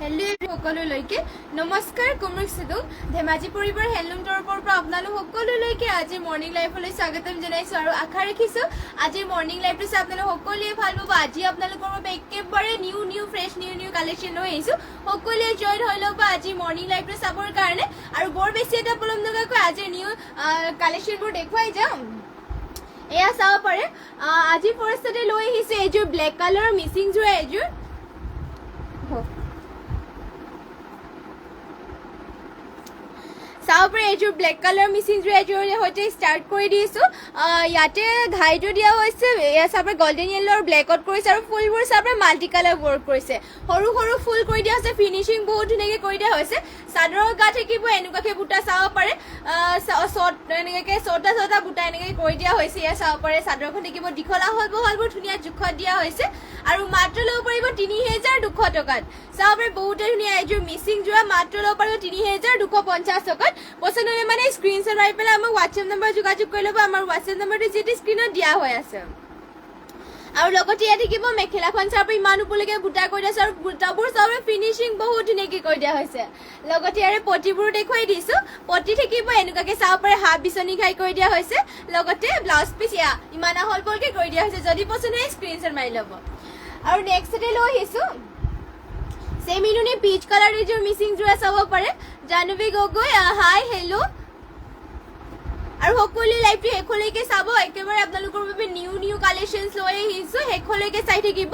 Hello' সকলোলৈকে নমস্কাৰ কুমুক সিধু ধেমাজি পৰিবাৰ হেণ্ডলুম তৰফৰ পৰা আপোনালোক সকলোলৈকে আজি মৰ্নিং লাইভলৈ স্বাগতম জনাইছো আৰু আশা ৰাখিছো আজি মৰ্নিং লাইভটো চাই আপোনালোক সকলোৱে ভাল পাব। আজি আপোনালোকৰ বাবে একেবাৰে নিউ ফ্ৰেছ নিউ কালেকশ্যন লৈ আহিছো। সকলোৱে জইন হৈ ল'ব আজি মৰ্নিং লাইভটো চাবৰ কাৰণে আৰু বৰ বেছি এটা পলম নকৰাকৈ আজি নিউ কালেকশ্যনবোৰ দেখুৱাই যাম। এয়া চাব পাৰে আজি ফাৰ্ষ্টতে লৈ আহিছো এইযোৰ ব্লেক কালাৰৰ মিচিং যোৰা এইযোৰ চাব পাৰে এইযোৰ ব্লেক কালাৰ মিচিং যোৰা এইযোৰৰ সৈতে ষ্টাৰ্ট কৰি দিছো। ইয়াতে ঘাইটো দিয়া হৈছে এয়া চাব পাৰে গল্ডেন য়েল্লো আৰু ব্লেকত কৰিছে আৰু ফুলবোৰ চাব পাৰে মাল্টি কালাৰ ৱৰ্ক কৰিছে। সৰু ফুল কৰি দিয়া হৈছে, ফিনিচিং বহুত ধুনীয়াকৈ কৰি দিয়া হৈছে। চাদৰৰ গা থাকিব এনেকুৱাকৈ বুটা চাব পাৰে এনেকৈ ছটা বুটা এনেকৈ কৰি দিয়া হৈছে। এয়া চাব পাৰে চাদৰখন থাকিব দীঘলা হলবোৰ ধুনীয়া জোখত দিয়া হৈছে আৰু মাত্ৰ ল'ব পাৰিব ৩,২০০ টকাত। চাব পাৰে বহুতে ধুনীয়া এইযোৰ মিচিং যোৰা মাত্ৰ ল'ব পাৰিব ৩,২৫০ টকাত। পচন্দ হ'লে মানে স্ক্ৰীনশ্বট মাৰি পেলাই আমাক হোৱাটছএপ নম্বৰ যোগাযোগ কৰি ল'ব। আমাৰ হোৱাটছএপ নম্বৰটো যিটো স্ক্ৰীনত দিয়া হৈ আছে। আৰু লগতে ইয়াত থাকিব মেখেলাখন চাব ইমান ওপৰলৈকে বুটা কৰি দিয়া হৈছে আৰু বুটাবোৰ চাব ফিনিচিং বহুত ধুনীয়াকৈ কৰি দিয়া হৈছে। লগতে ইয়াৰে পটিবোৰো দেখুৱাই দিছো। পটি থাকিব এনেকুৱাকৈ চাব পাৰে হাফ বিচনী খাই কৰি দিয়া হৈছে। লগতে ব্লাউজ পিচ ইমান আহলবহলকৈ কৰি দিয়া হৈছে। যদি পচন্দ হয় স্ক্ৰীনশ্বট মাৰি ল'ব। আৰু নেক্সটতে লৈ আহিছো চেমিনুনি পিচ কালাৰ এইযোৰ মিচিং যোৰা চাব পাৰে। জাহ্নৱী গগৈ হাই হেল্ল' আৰু সকলোৱে লাইভটো শেষলৈকে চাব। একেবাৰে আপোনালোকৰ বাবে নিউ কালেকশ্যন লৈ আহিছো, শেষলৈকে চাই থাকিব।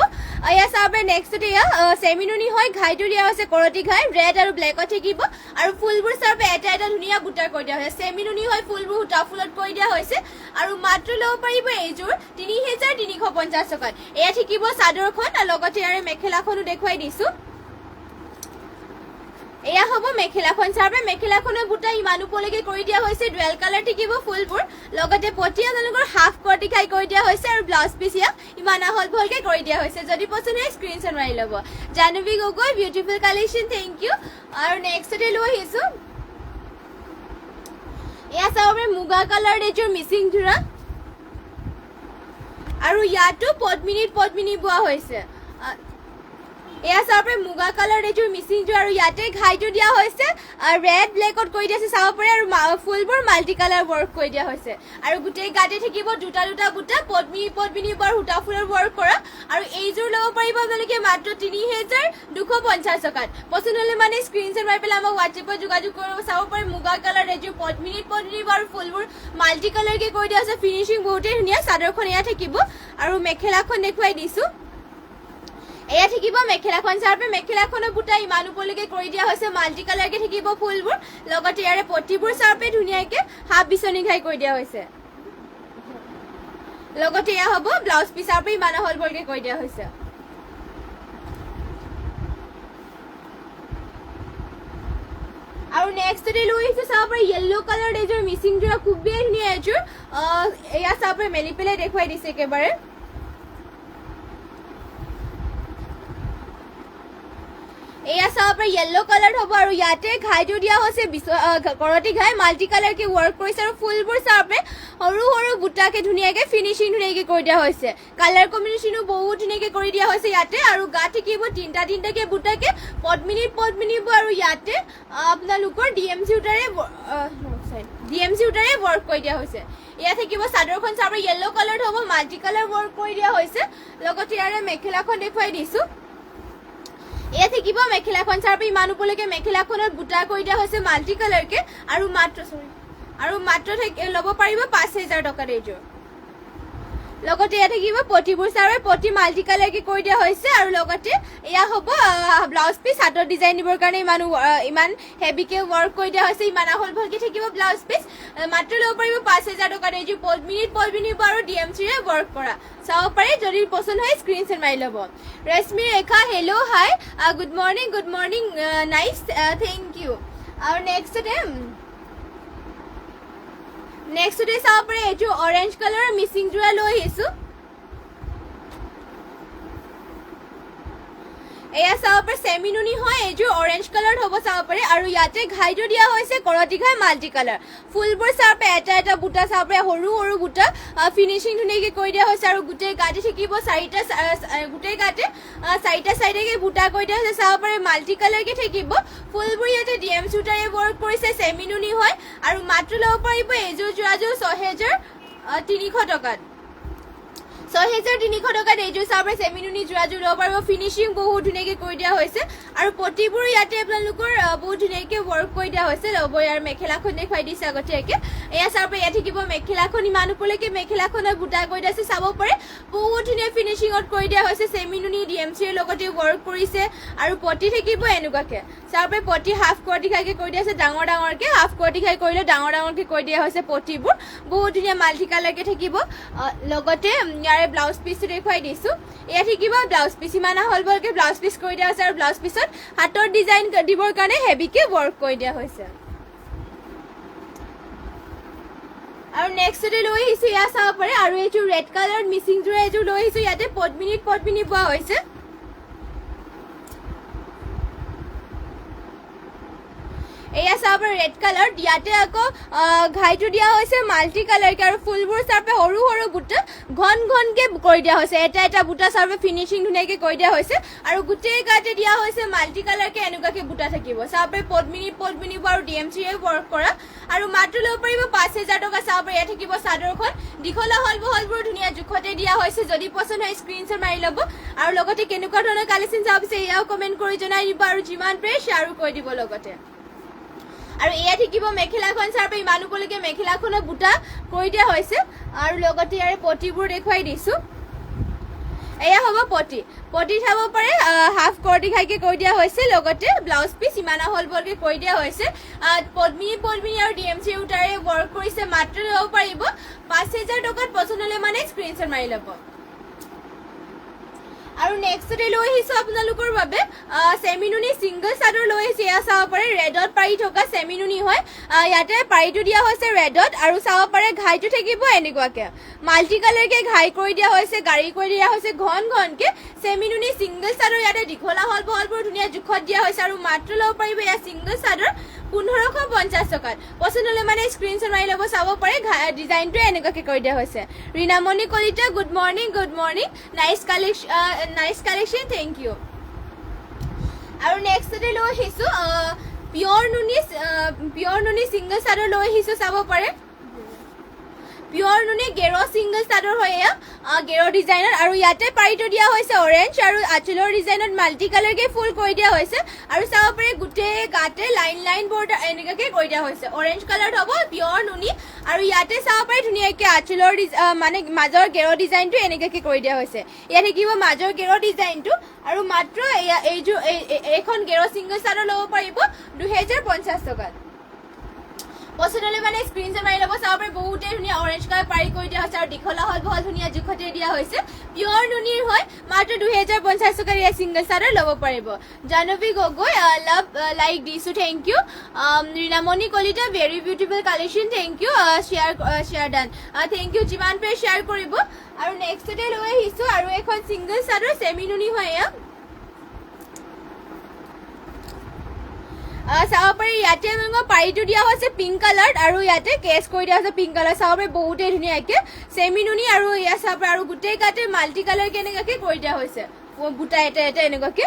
এয়া চাব পাৰে নেক্সটতে এয়া চেমিনুনি হয়, ঘাইটো দিয়া হৈছে কৰতি ঘাই ৰেড আৰু ব্লেকত থাকিব আৰু ফুলবোৰ চাব এটা ধুনীয়া বুটাৰ কৰি দিয়া হৈছে। চেমিনুনি হয়, ফুলবোৰ সূতা ফুলত কৰি দিয়া হৈছে আৰু মাত্ৰ ল'ব পাৰিব এইযোৰ ৩,৩৫০ টকাত। এয়া থাকিব চাদৰখন আৰু লগতে ইয়াৰে মেখেলাখনো দেখুৱাই দিছো। এয়া হ'ব মেখেলাখন চাব মেখেলাখনৰ বুটা ইমান ওপৰলৈকে কৰি দিয়া হৈছে। ডুৱেল কালাৰ থাকিব ফুলবোৰ, লগতে পটি আপোনালোকৰ হাফ কৰতি খাই কৰি দিয়া হৈছে আৰু ব্লাউজ পিচ ইমান আহলবহলকে কৰি দিয়া হৈছে। যদি পচন্দ হয় স্ক্ৰীনশ্বট মাৰি ল'ব। Jahnavi Gogoi beautiful collection, thank you. আৰু নেক্সটতে লৈ আহিছো এয়া চাব পাৰে মুগা কালাৰ এইযোৰ মিচিং যোৰা আৰু ইয়াতো পদ্মিনী বোৱা হৈছে। এয়া চাব পাৰে মুগা কালাৰ এইযোৰ মিচিং যোৰা আৰু ইয়াতে ঘাইটো দিয়া হৈছে ৰেড ব্লেকত কৰি দিয়া হৈছে চাব পাৰে আৰু ফুলবোৰ মাল্টি কালাৰ ৱৰ্ক কৰি দিয়া হৈছে আৰু গোটেই গাতে থাকিব দুটা বুটা পদ্মিনী বৰ সূতা ফুলৰ ৱৰ্ক কৰা আৰু এইযোৰ ল'ব পাৰিব আপোনালোকে মাত্ৰ ৩,২৫০ টকাত। পচন্দ হ'লে মানে স্ক্ৰীনশ্বট মাৰি পেলাই আমাক হোৱাটছএপত যোগাযোগ কৰিব। চাব পাৰে মুগা কালাৰ এইযোৰ পদ্মিনী বৰ ফুলবোৰ মাল্টি কালাৰকে কৰি দিয়া হৈছে। ফিনিচিং বহুতেই ধুনীয়া। চাদৰখন এয়া থাকিব আৰু মেখেলাখন দেখুৱাই দিছো। এয়া থাকিব মেখেলাখন চাব মেখেলাখনৰ বুটা ইমান ওপৰলৈকে কৰি দিয়া হৈছে। মাল্টি কালাৰকে থাকিব ফুলবোৰ, লগতে ইয়াৰে পটিবোৰ চাব ধুনীয়াকৈ হাফ বিচনী ঘাই কৰি দিয়া হৈছে। লগতে এয়া হ'ব ব্লাউজ পিচ চাব ইমান আহলবহলকে কৰি দিয়া হৈছে। আৰু নেক্সটতে লৈ আহিছো চাব পাৰে য়েল্লো কালাৰ এইযোৰ মিচিং যোৰা খুবেই ধুনীয়া এইযোৰ। এয়া চাব পাৰে মেলি পেলাই দেখুৱাই দিছে একেবাৰে। এয়া চাব পাৰে য়েল্লো কালাৰ হ'ব আৰু ইয়াতে ঘাইটো দিয়া হৈছে কৰতি ঘাই মাল্টি কালাৰকে ৱৰ্ক কৰিছে আৰু ফুলবোৰ চাব সৰু বুটাকে ধুনীয়াকৈ ফিনিচিং ধুনীয়াকৈ কৰি দিয়া হৈছে। কালাৰ কম্বিনেশ্যনো বহুত ধুনীয়াকৈ কৰি দিয়া হৈছে ইয়াতে আৰু গা থাকিব তিনিটাকে বুটাকে পদ্মিনী আৰু ইয়াতে আপোনালোকৰ DMC সূতাৰে ৱৰ্ক কৰি দিয়া হৈছে। এয়া থাকিব চাদৰখন চাব য়েল্লো কালাৰ হ'ব, মাল্টি কালাৰ ৱৰ্ক কৰি দিয়া হৈছে। লগতে ইয়াৰে মেখেলাখন দেখুৱাই দিছো। এয়া থাকিব মেখেলাখন চাব ইমান ওপৰলৈকে মেখেলাখনত বুটা কৰি দিয়া হৈছে মাল্টি কালাৰকে আৰু মাত্ৰ ল'ব পাৰিব ৫,০০০ টকাত এইযোৰ। লগতে এয়া থাকিব পটিবোৰ চাব পটি মাল্টি কালাৰকে কৰি দিয়া হৈছে আৰু লগতে এয়া হ'ব ব্লাউজ পিচ হাতৰ ডিজাইন দিবৰ কাৰণে ইমান হেভিকে ৱৰ্ক কৰি দিয়া হৈছে। ইমান আহলবহলকে থাকিব ব্লাউজ পিচ। মাত্ৰ ল'ব পাৰিব ৫,০০০ টকাত এইযোৰ পদ্মিনী আৰু DMCৰে ৱৰ্ক কৰা। চাব পাৰে যদি পচন্দ হয় স্ক্ৰীনশ্বট মাৰি ল'ব। Rashmi Rekha hello' hi good morning nice thank you. আৰু নেক্সটতে চাব পাৰে এইটো অৰেঞ্জ কালাৰৰ মিচিং যোৰা লৈ আহিছো। এয়া চাব পাৰে চেমি নুনি হয় এইযোৰ অৰেঞ্জ কালাৰ হ'ব চাব পাৰে আৰু ইয়াতে ঘাইটো দিয়া হৈছে কৰতি ঘাই মাল্টি কালাৰ ফুলবোৰ চাব পাৰে এটা এটা বুটা চাব পাৰে সৰু সৰু বুটা ফিনিচিং ধুনীয়াকৈ কৰি দিয়া হৈছে আৰু গোটেই গাতে থাকিব গোটেই গাতে চাৰিটা চাইডেকে বুটা কৰি দিয়া হৈছে চাব পাৰে মাল্টি কালাৰকে থাকিব ফুলবোৰ ইয়াতে ডিএম চুটাৰে ৱৰ্ক কৰিছে চেমি নুনি হয় আৰু মাত্ৰ ল'ব পাৰিব এইযোৰ যোৰাযোৰ ৬,৩০০ টকাত ৬,৩০০ টকাত এইযোৰ চাব পাৰে চেমি নুনি যোৰাযোৰ ল'ব পাৰিব ফিনিচিং বহুত ধুনীয়াকৈ কৰি দিয়া হৈছে আৰু পটিবোৰ ইয়াতে আপোনালোকৰ বহুত ধুনীয়াকৈ ৱৰ্ক কৰি দিয়া হৈছে ল'ব ইয়াৰ মেখেলাখন দেখুৱাই দিছে আগতীয়াকৈ এয়া চাব পাৰে ইয়াত থাকিব মেখেলাখন ইমান ওপৰলৈকে মেখেলাখনত বুটা কৰি দিয়া আছে চাব পাৰে বহুত ধুনীয়া ফিনিচিঙত কৰি দিয়া হৈছে চেমি নুনি DMCৰ লগতে ৱৰ্ক কৰিছে আৰু পটি থাকিব এনেকুৱাকৈ চাব পাৰে পটি হাফ কৰ্টি খাইকৈ কৰি দিয়া আছে ডাঙৰ ডাঙৰকৈ হাফ কৰ্টি খাই কৰিলে ডাঙৰ ডাঙৰকৈ কৰি দিয়া হৈছে পটিবোৰ বহুত ধুনীয়া মাল্টি কালাৰকৈ থাকিব লগতে ইয়াৰে ব্লাউজ পিচটো দেখুৱাই দিছোঁ এয়া থাকিব ব্লাউজ পিচ ইমান আহল বহলকৈ ব্লাউজ পিচ কৰি দিয়া হৈছে আৰু ব্লাউজ পিচত হাতৰ ডিজাইন দিবৰ কাৰণে হেভিকৈ ৱৰ্ক কৰি দিয়া হৈছে আৰু নেক্সটতে লৈ আহিছোঁ এয়া চাব পাৰে আৰু এইযোৰ ৰেড কালাৰ মিচিংযোৰে এইযোৰ লৈ আহিছোঁ ইয়াতে পদ্মিনী পোৱা হৈছে এয়া চাব পাৰে ৰেড কালাৰ ইয়াতে আকৌ ঘাইটো দিয়া হৈছে মাল্টি কালাৰকে আৰু ফুলবোৰ চাবে সৰু সৰু বুটা ঘন ঘনকে কৰি দিয়া হৈছে এটা এটা বুটা চাবে ফিনিচিং ধুনীয়াকৈ কৰি দিয়া হৈছে আৰু গোটেই গাতে দিয়া হৈছে মাল্টি কালাৰকে এনেকুৱাকৈ বুটা থাকিব চাবে পদ্মিনী আৰু DMCৰে ৱৰ্ক কৰা আৰু মাত্ৰ ল'ব পাৰিব ৫,০০০ টকা চাব পাৰে ইয়াত থাকিব চাদৰখন দীঘল আহল বহলবোৰ ধুনীয়া জোখতে দিয়া হৈছে যদি পচন্দ হয় স্ক্ৰীনশ্বট মাৰি ল'ব আৰু লগতে কেনেকুৱা ধৰণৰ কালেকশ্যন চাব বিচাৰে এয়াও কমেণ্ট কৰি জনাই দিব আৰু যিমান পাৰে শ্বেয়াৰো কৰি দিব লগতে আৰু এয়া থাকিব মেখেলাখন চাব ইমান ওপৰলৈকে মেখেলাখনত বুটা কৰি দিয়া হৈছে আৰু লগতে ইয়াৰে পটিবোৰ দেখুৱাই দিছোঁ এয়া হ'ব পটি চাব পাৰে হাফ কৰ্টি খাইকৈ কৰি দিয়া হৈছে লগতে ব্লাউজ পিচ ইমান আহল বহলকৈ কৰি দিয়া হৈছে পদ্মিনী আৰু DMC উটাৰে ৱৰ্ক কৰিছে মাত্ৰ ল'ব পাৰিব ৫,০০০ টকাত পচন্দ হ'লে মানে স্ক্ৰীনশ্বট মাৰি ল'ব আৰু নেক্সটতে লৈ আহিছোঁ আপোনালোকৰ বাবে চেমি নুনি ছিংগল চাদৰ লৈ আহিছোঁ এয়া চাব পাৰে ৰেডত পাৰি থকা চেমি নুনি হয় ইয়াতে পাৰিটো দিয়া হৈছে ৰেডত আৰু চাব পাৰে ঘাইটো থাকিব এনেকুৱাকৈ মাল্টি কালাৰকৈ ঘাই কৰি দিয়া হৈছে গাড়ী কৰি দিয়া হৈছে ঘন ঘনকৈ চেমি নুনি ছিংগল চাদৰ ইয়াতে দীঘল আহল বহলবোৰ ধুনীয়া জোখত দিয়া হৈছে আৰু মাত্ৰ ল'ব পাৰিব এয়া ছিংগল চাদৰ ১৫৫০ টকাত পচন্দ হ'লে মানে স্ক্ৰীনশ্বট মাৰি ল'ব চাব পাৰে ডিজাইনটো এনেকুৱাকৈ কৰি দিয়া হৈছে Rinamoni Kalita good morning nice collection thank you আৰু নেক্সটতে লৈ আহিছোঁ পিয়ৰ নুনি ছিংগল চাদৰ লৈ আহিছোঁ চাব পাৰে পিয়ৰ নুনি গেৰ ছিংগল চাদৰ হয় এয়া গেৰ ডিজাইনৰ আৰু ইয়াতে পাৰিটো দিয়া হৈছে অৰেঞ্জ আৰু আঁচলৰ ডিজাইনত মাল্টি কালাৰকৈ ফুল কৰি দিয়া হৈছে আৰু চাব পাৰে গোটেই গাতে লাইন বৰ্ডাৰ এনেকুৱাকৈ কৰি দিয়া হৈছে অৰেঞ্জ কালাৰত হ'ব পিয়ৰ নুনি আৰু ইয়াতে চাব পাৰে ধুনীয়াকৈ আঁচলৰ মানে মাজৰ গেৰ ডিজাইনটো এনেকুৱাকৈ কৰি দিয়া হৈছে ইয়াত থাকিব মাজৰ গেৰ ডিজাইনটো আৰু মাত্ৰ এইখন গেৰ ছিংগল চাদৰ ল'ব পাৰিব ২,০৫০ টকাত পচন্দ হ'লে মানে স্ক্ৰীনশ্বট মাৰি ল'ব চাব পাৰে বহুতেই ধুনীয়া অৰেঞ্জ কালাৰ পাৰি কৰি দিয়া হৈছে আৰু দীঘল আহল বহল ধুনীয়া জোখতে দিয়া হৈছে পিয়ৰ নুনিৰ হয় মাত্ৰ ২,০৫০ টকাৰ ইয়াৰ ছিংগল চাদৰ ল'ব পাৰিব জাহ্নৱী গগৈ লাভ লাইক দিছোঁ thank you Rinamoni Kalita very beautiful collection thank you share done thank you যিমান পাৰে শ্বেয়াৰ কৰিব আৰু নেক্সটতে লৈ আহিছোঁ আৰু এখন ছিংগল চাদৰ চেমি নুনি হয় এয়া চাব পাৰি ইয়াতে আপোনালোকৰ পাৰিটো দিয়া হৈছে পিংক কালাৰ আৰু ইয়াতে কেচ কৰি দিয়া হৈছে পিংক কালাৰ চাব পাৰি বহুতেই ধুনীয়াকৈ চেমি নুনি আৰু ইয়াত চাব পাৰে আৰু গোটেই গাতে মাল্টি কালাৰ কেনেকুৱাকৈ কৰি দিয়া হৈছে বুটা এটা এনেকুৱাকৈ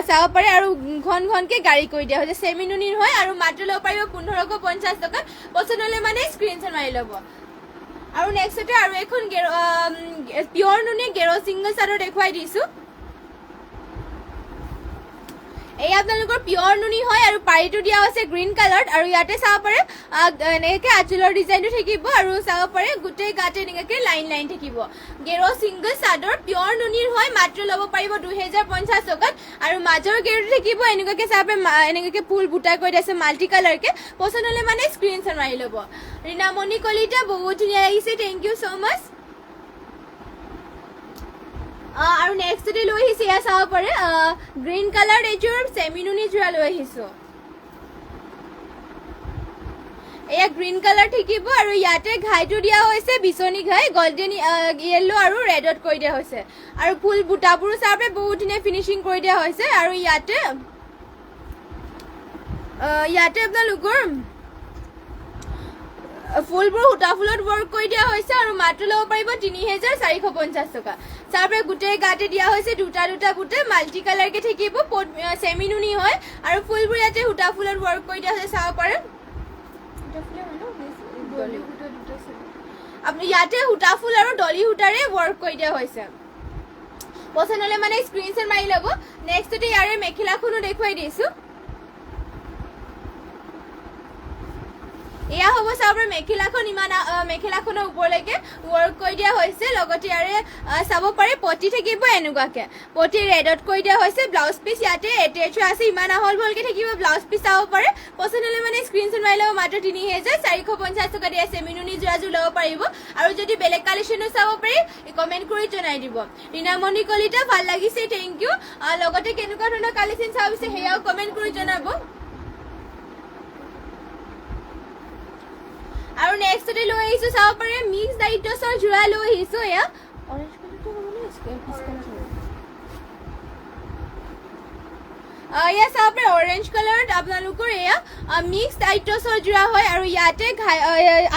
চাব পাৰে আৰু ঘনকৈ গাড়ী কৰি দিয়া হৈছে চেমি নুনিৰ হয় আৰু মাত্ৰ ল'ব পাৰিব ১৫৫০ টকাত পচন্দ হ'লে মানে স্ক্ৰীনশ্বট মাৰি ল'ব আৰু নেক্সটতে আৰু এখন পিয়ৰ নুনি গেৰ ছিংগল চাদৰ দেখুৱাই দিছোঁ এই আপোনালোকৰ পিয়ৰ নুনি হয় আৰু পাৰিটো দিয়া হৈছে গ্ৰীণ কালাৰত আৰু ইয়াতে চাব পাৰে এনেকৈ আঁচলৰ ডিজাইনটো থাকিব আৰু চাব পাৰে গোটেই গাতে এনেকুৱাকৈ লাইন থাকিব গেৰ ছিংগল চাদৰ পিয়ৰ নুনিৰ হয় মাত্ৰ ল'ব পাৰিব ২,০৫০ টকাত আৰু মাজৰ গেৰটো থাকিব এনেকুৱাকৈ চাব পাৰে এনেকুৱাকৈ ফুল বুটা কৰি দিছে মাল্টি কালাৰকৈ পচন্দ হ'লে মানে স্ক্ৰীনশ্বট মাৰি ল'ব ৰীণামণি কলিতা বহুত ধুনীয়া লাগিছে থেংক ইউ ছ' মাছ আৰু নেক্সটতে লৈ আহিছোঁ এয়া চাব পাৰে গ্ৰীণ কালাৰ এইযোৰ চেমি নুনি যোৰা লৈ আহিছোঁ এয়া গ্ৰীণ কালাৰ থাকিব আৰু ইয়াতে ঘাইটো দিয়া হৈছে বিচনী ঘাই গোল্ডেন য়েল্লো আৰু ৰেডত কৰি দিয়া হৈছে আৰু ফুল বুটাবোৰো চাবে বহুত ধুনীয়া ফিনিচিং কৰি দিয়া হৈছে আৰু ইয়াতে আপোনালোকৰ ফুলবোৰ সূতা ফুলত ৱৰ্ক কৰি দিয়া হৈছে আৰু মাত্ৰ ল'ব পাৰিব ৩,৪৫০ টকা চাবে গোটেই গাতে দিয়া হৈছে দুটা বুটা মাল্টি কালাৰকে থাকিব চেমি নুনি হয় আৰু ফুলবোৰ ইয়াতে সূতা ফুলত ৱৰ্ক কৰি দিয়া হৈছে চাব পাৰে আপুনি ইয়াতে সূতা ফুল আৰু ডলি সূতাৰে ৱৰ্ক কৰি দিয়া হৈছে পছন্দ হ'লে মানে স্ক্ৰীনশ্বট মাৰি ল'ব নেক্সটতে ইয়াৰে মেখেলাখনো দেখুৱাই দিছো এয়া হ'ব চাবৰ মেখেলাখন ইমান মেখেলাখনৰ ওপৰলৈকে ৱৰ্ক কৰি দিয়া হৈছে লগতে ইয়াৰে চাব পাৰে পটি থাকিব এনেকুৱাকে পটি ৰেডত কৰি দিয়া হৈছে ব্লাউজ পিচ ইয়াতে এটেচ আছে ইমান আহল বহলকে থাকিব ব্লাউজ পিচ চাব পাৰে পছন্দ হ'লে মানে স্ক্ৰীনশ্বট মাৰি ল'ব মাত্ৰ ৩,৪৫০ টকা দিয়া চেমিনুনি যোৰাযোৰ ল'ব পাৰিব আৰু যদি বেলেগ কালেকশ্যনো চাব পাৰি কমেণ্ট কৰি জনাই দিব ৰীণামণি কলিতা ভাল লাগিছে থেংক ইউ লগতে কেনেকুৱা ধৰণৰ কালেকশ্যন চাব বিচাৰে সেয়াও কমেণ্ট কৰি জনাব আৰু নেক্সটতে লৈ আহিছো চাব পাৰে মিক্স ডাইটছৰ যোৰা লৈ আহিছো এয়া অৰেঞ্জ কালাৰটো হ'বনে স্কুৱেৰ পিচ কালাৰ এয়া চাব পাৰে অৰেঞ্জ কালাৰত আপোনালোকৰ এয়া মিক্স ডাইটছৰ যোৰা হয় আৰু ইয়াতে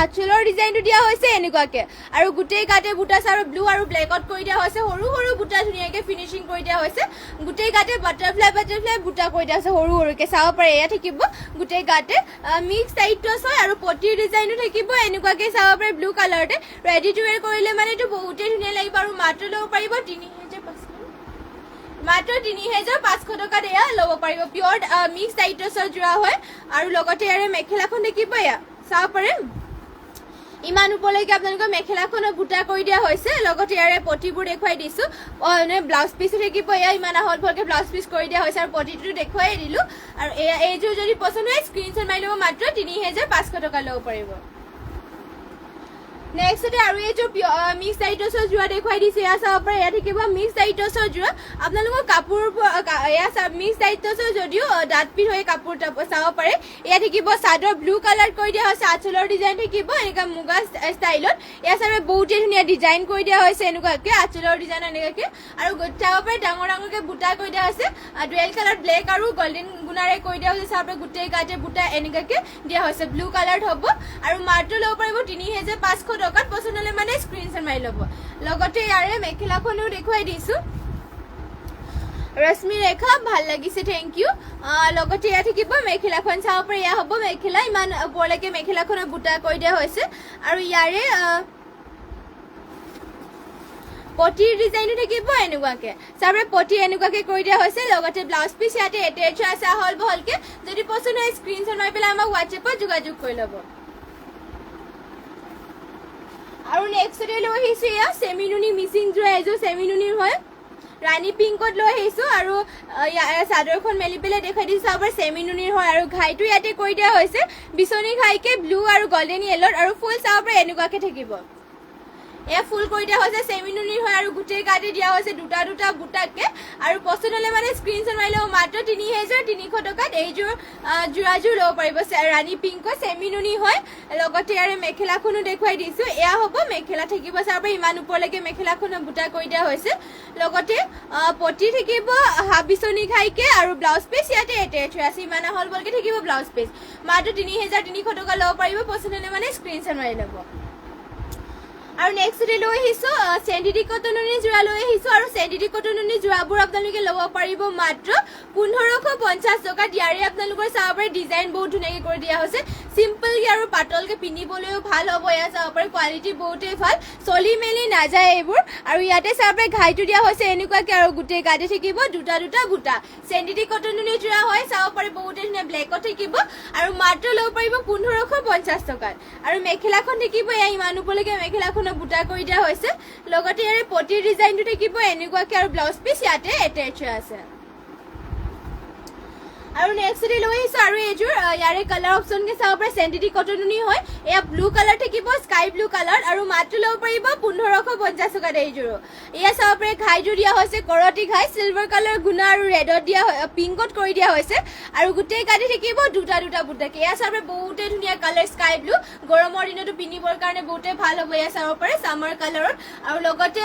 আঁচলৰ ডিজাইনটো দিয়া হৈছে এনেকুৱাকে আৰু গোটেই গাতে বুটা চাৰ ব্লু আৰু ব্লেকত কৰি দিয়া হৈছে সৰু সৰু বুটা ধুনীয়াকে ফিনিচিং কৰি দিয়া হৈছে গোটেই গাতে বাটাৰফ্লাই বুটা কৰি দিয়া হৈছে সৰু সৰুকে চাব পাৰে এয়া থাকিব গোটেই গাতে মিক্স ডাইটছ হয় আৰু পটিৰ ডিজাইনো থাকিব এনেকুৱাকে চাব পাৰে ব্লু কালাৰতে ৰেডি টু ৱেৰ কৰিলে মানে এইটো বহুতেই ধুনীয়া লাগিব আৰু মাত্ৰ ল'ব পাৰিব ৩,৫০০ টকাত এয়া ল'ব পাৰিব পিয়ৰ মিক্স ডাইটছৰ যোৰা হয় আৰু লগতে ইয়াৰে মেখেলাখন দেখিব এয়া চাব পাৰে ইমান ওপৰলৈকে আপোনালোকৰ মেখেলাখনত বুটা কৰি দিয়া হৈছে লগতে ইয়াৰে পটিবোৰ দেখুৱাই দিছো ব্লাউজ পিচো থাকিব এয়া ইমান আহল বহলকে ব্লাউজ পিচ কৰি দিয়া হৈছে আৰু পটিটো দেখুৱাই দিলো আৰু এয়া এইযোৰ যদি পছন্দ হয় স্ক্ৰীনশ্বট মাৰি ল'ব মাত্ৰ ৩,৫০০ টকা ল'ব পাৰিব নেক্সটতে আৰু এইযোৰ মিক্স ডাইটছৰ যোৰা দেখুৱাই দিছে এয়া চাব পাৰে এয়া থাকিব মিক্স ডাইটছৰ যোৰা আপোনালোকৰ কাপোৰ এয়া মিক্স ডাইটছৰ যদিও ডাঠ পিঠ হৈ কাপোৰ চাব পাৰে এয়া থাকিব চাদৰ ব্লু কালাৰ কৰি দিয়া হৈছে আঁচলৰ ডিজাইন থাকিব এনেকুৱা মুগা ষ্টাইলত এয়া চাবে বহুতেই ধুনীয়া ডিজাইন কৰি দিয়া হৈছে এনেকুৱাকে আঁচলৰ ডিজাইন এনেকুৱাকে আৰু চাব পাৰে ডাঙৰ ডাঙৰকে বুটা কৰি দিয়া হৈছে ডুৱেল কালাৰ ব্লেক আৰু গল্ডেন গুণাৰে কৰি দিয়া হৈছে চাব পাৰে গোটেই গাতে বুটা এনেকুৱাকে দিয়া হৈছে ব্লু কালাৰত হ'ব আৰু মাত্ৰ ল'ব পাৰিব ৩,৫০০ টকাত পছন্দ হ'লে মানে স্ক্ৰীনশ্বট মাৰি ল'ব লগতে ইয়াৰে মেখেলাখনো দেখুৱাই দিছো ৰশ্মি ৰেখা ভাল লাগিছে থেংক ইউ লগতে এয়া থাকিব মেখেলাখন চাব পাৰে এয়া হ'ব মেখেলা ইমান ওপৰলৈকে মেখেলাখনৰ বুটা কৰি দিয়া হৈছে আৰু ইয়াৰে পটিৰ ডিজাইনো থাকিব এনেকুৱাকে চাবে পটি এনেকুৱাকে কৰি দিয়া হৈছে লগতে ব্লাউজ পিচ ইয়াতে এটেচ আছে আহল বহলকে যদি পছন্দ হয় স্ক্ৰীনশ্বট মাৰি পেলাই আমাক হোৱাটছএপত যোগাযোগ কৰি ল'ব আৰু নেক্সটতে লৈ আহিছো এয়া চেমিনুনি মিচিং যোৰা এযোৰ চেমিনুনিৰ হয় ৰাণী পিংকত লৈ আহিছো আৰু চাদৰখন মেলি পেলাই দেখুৱাই দিছো চাব চেমিনুনিৰ হয় আৰু ঘাইটো ইয়াতে কৰি দিয়া হৈছে বিচনী ঘাইকে ব্লু আৰু গল্ডেন য়েল্লোত আৰু ফুল চাব পাৰে এনেকুৱাকে থাকিব এয়া ফুল কৰি দিয়া হৈছে চেমিনুনিৰ হয় আৰু গোটেই গাতে দিয়া হৈছে দুটা বুটাকে আৰু পছন্দ হ'লে মানে স্ক্ৰীনশ্বট মাৰি ল'ব মাত্ৰ ৩,৩০০ টকাত এইযোৰ যোৰাযোৰ ল'ব পাৰিব ৰাণী পিংকৰ চেমিনুনি হয় লগতে ইয়াৰে মেখেলাখনো দেখুৱাই দিছো এয়া হ'ব মেখেলা থাকিব চাব ইমান ওপৰলৈকে মেখেলাখনো বুটা কৰি দিয়া হৈছে লগতে পটি থাকিব বিচনী ঘাইকে আৰু ব্লাউজ পিচ ইয়াতে এটেচ হৈ আছে ইমান আহল বহলকে থাকিব ব্লাউজ পিচ মাত্ৰ ৩,৩০০ টকা ল'ব পাৰিব পছন্দ হ'লে মানে স্ক্ৰীনশ্বট মাৰি ল'ব আৰু নেক্সটতে লৈ আহিছো চেণ্ডিটি কটননি যোৰা লৈ আহিছো আৰু চেণ্ডিটি কটননি যোৰাবোৰ আপোনালোকে ল'ব পাৰিব মাত্ৰ ১৫৫০ টকাত ইয়াৰে আপোনালোকৰ চাব পাৰে ডিজাইন বহুত ধুনীয়াকৈ কৰি দিয়া হৈছে চিম্পলকে আৰু পাতলকে পিন্ধিবলৈও ভাল হ'ব এয়া চাব পাৰে কোৱালিটি বহুতেই ভাল চলি মেলি নাযায় এইবোৰ আৰু ইয়াতে চাব পাৰে ঘাইটো দিয়া হৈছে এনেকুৱাকে আৰু গোটেই গাতে থাকিব দুটা বুটা চেণ্ডিটি কটননি যোৰা হয় চাব পাৰে বহুতেই ধুনীয়া ব্লেকত থাকিব আৰু মাত্ৰ ল'ব পাৰিব ১৫৫০ টকাত আৰু মেখেলাখন থাকিব এয়া ইমান ওপৰলৈকে মেখেলাখন বুটা কৰি দিয়া হৈছে লগতে ইয়াৰে পটিৰ ডিজাইনটো থাকিব এনেকুৱাকে আৰু ব্লাউজ পিচ ইয়াতে এটেচ আছে আৰু নেক্সট লৈ আহিছো আৰু এইযোৰ ইয়াৰে কালাৰ অপশ্যন কে চাব পাৰে চেণ্টিটিক কটননি হয় এয়া ব্লু কালাৰ থাকিব স্কাই ব্লু কালাৰ আৰু মাত্ৰ ল'ব পাৰিব 1550 টকাত এইযোৰ এয়া চাব পাৰে ঘাইযোৰ দিয়া হৈছে কৰতি ঘাই চিলভাৰ কালাৰ গুণা আৰু ৰেডত দিয়া পিংকত কৰি দিয়া হৈছে আৰু গোটেই কাটি থাকিব দুটা দুটা বুটাকে এয়া চাব পাৰে বহুতে ধুনীয়া কালাৰ স্কাই ব্লু গৰমৰ দিনতো পিন্ধিবৰ কাৰণে বহুতে ভাল হ'ব এয়া চাব পাৰে সামাৰ কালাৰত আৰু লগতে